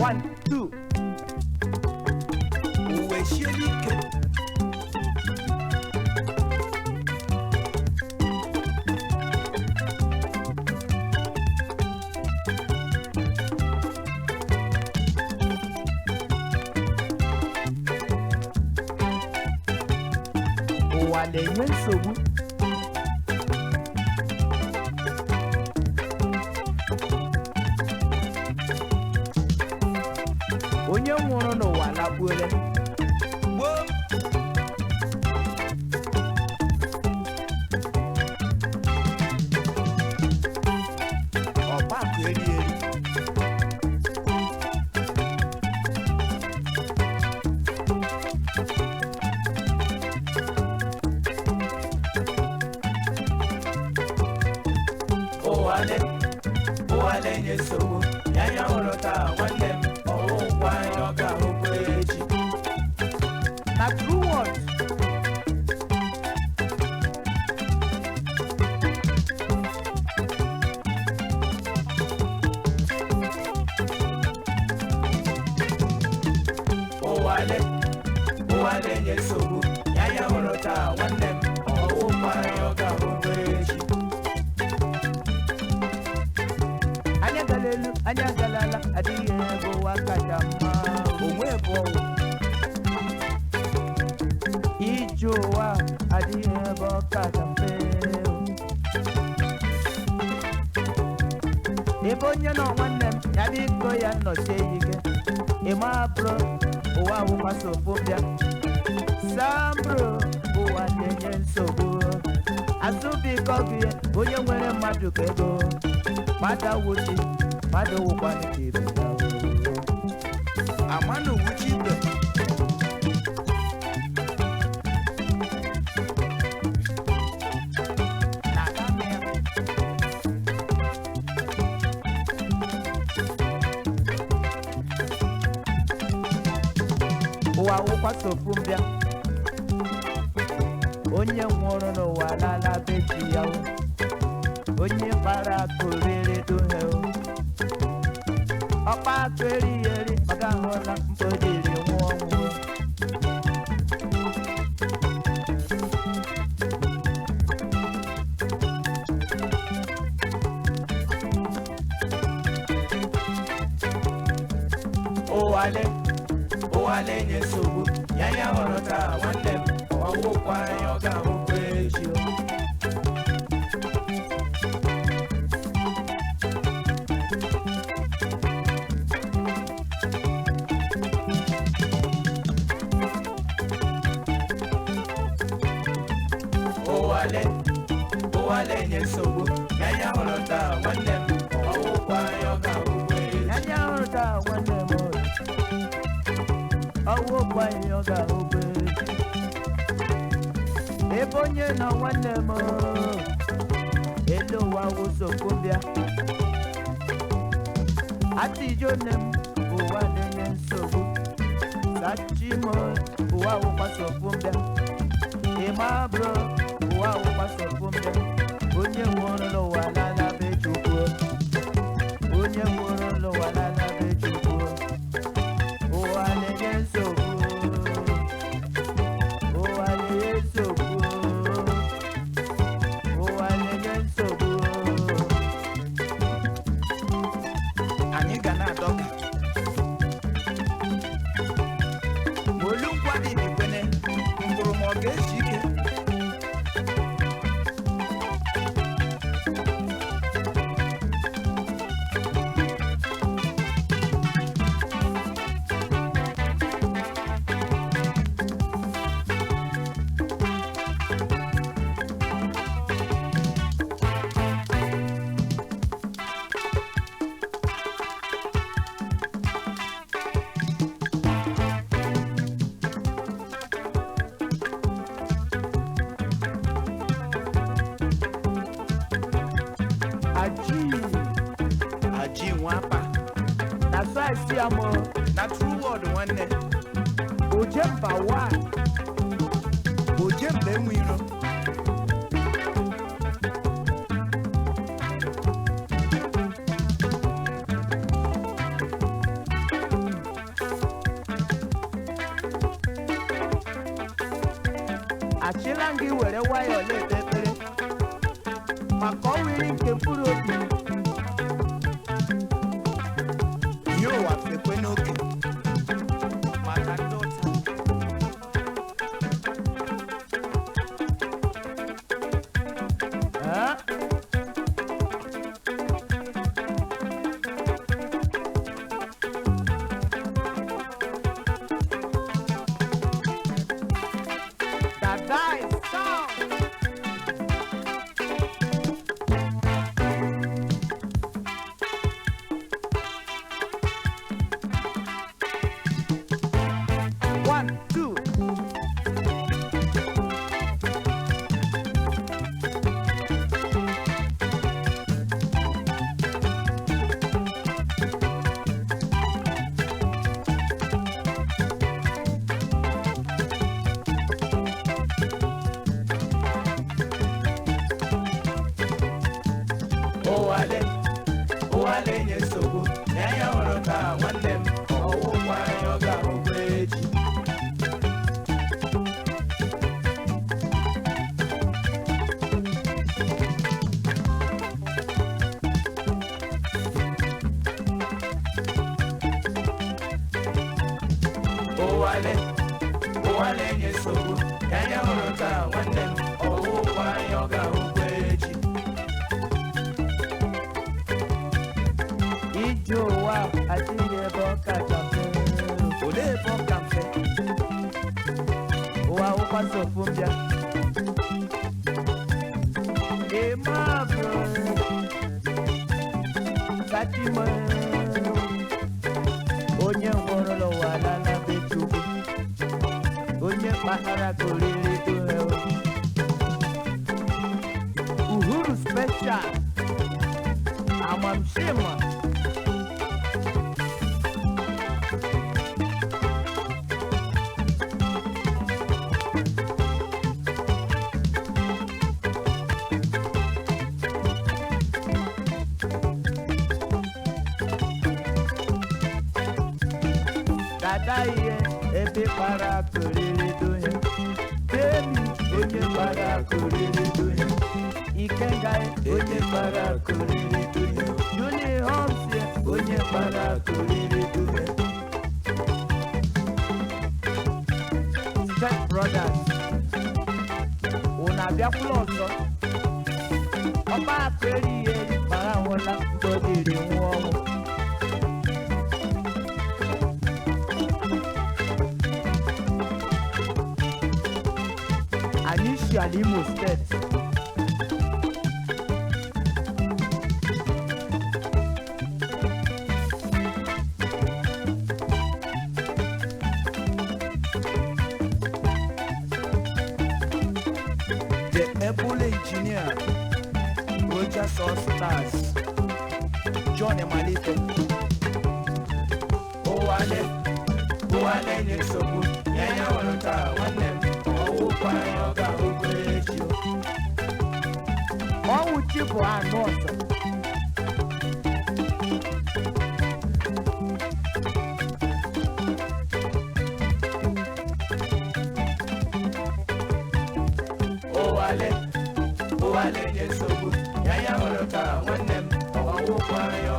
1 2 uwe shielike ụwa na-enye nsogbu onye nwụrụ n'ụwa lakpuole gboo ọgbakọ eri eri ụwa na-enye nsogbu ya ya hụrụ taa nwanne m ọwụkwa anyị ọ ga-ahụkwa echi na true words ụwa na-enye nsogbu ya ya hụrụ taa nwanne m ọwụkwa anyị ọ ga-ahụkwa echi anya gala elu anya gala ala adịghị ebe ụwa kacha mma onwe bụ ọnwụ ije ụwa adịghị ebe ọ kacha mfe ebe onye nọ nwanne m ya biko ya nnọchie ya ike ịma bro ụwa wụkwasị ofu bịa sambro ụwa na-enye nsogbu azụbiko gị onye nwere mmadụ ka ego mmadụ awụchi mmadụ wụkwanụ ka ibe ya ama na owuchi ibe ụwa wụkwasị ofu mbịa onye nwụrụ n'ụwa lala be chi ya onye kpara akụ rere dohe ọkpa akụ erighị eri maka ahụla mpodiri nwụọ ọnwụ ụwa na-enye nsogbu ya ya hụrụ taa nwanne m ọwụkwa anyị ọ ga-ahụkwa echi ụwa na-enye nsogbu ya ya hụrụ taa nwanne m ọwụkwa anyị ọ ga-ahụkwa echi anya hụrụ taa nwanne m ọwụ kwa ihe ọ ga-ahụkwa ebe onye nọ nwanne m elu ụwa wụsokwu mbịa atịjo nne m ụwa na-enye nsogbu sachimo ụwa wụkwasokwu mbịa ịma bro ụwa wụkwasokwu mbịa onye nwụrụ n'ụwa lala be Chukwu onye nwụrụ n'ụwa lala be Chukwu ụwa na-enye nsogbu ụwa na-enye nsogbu ụwa na-enye nsogbu anyị ga na-adọga olu nkwa dị n'ikwene mkpụrụ ma ọ ga-eji ike aji nwapa na saịsị ya mụ na true word nwanne oje mba wa oje mgbe enwe iro achịla gị were nwayọọ na-ekpe ekpere maka ọwụiri nke mkpụrụ obi ihe ụwa fekwe n'oke maka ndị ụta. Ụwale nye nsogbu ya ya hụrụ ka nwanne m ọwụkwa ya ọ ga-ahụkwa echi. Ụwale nye nsogbu ya ya hụrụ ka nwanne m ọwụkwa ya ọ ga-ahụkwa echi. ije ụwa adịghị ebe ọ kacha mfe. Olee ebe ọ ka mfe? ụwa wụkwasị ofu mbịa ịma bụ katime onye nwụrụ n'ụwa lala be Chukwu, onye kpaghara ka oriri uhe. Uhuru special amamshima dada ihe ebe kpara koriri duhe, Demi onye kpara koriri duhe, Ikenga onye kpara koriri duhe, Juni Homsie onye kpara koriri duhe. Step Brothers unu abịakwula ọzọ, ọba akụ erighị eri mara ahụla mgbe ọ dịrị nwa ọnwụ. Anisha Imo State. The Apple engineer, Roger Stars, John Emalite. Ụwale nye nsogbu ya ya hụrụ ka nwanne m ọwụkwa ya ọ ga-ahụkwa echi. Ọnwụ chi bụ anụ ọzọ. Ụwale nye nsogbu ya ya hụrụ ka nwanne m ọwụkwa ya ọ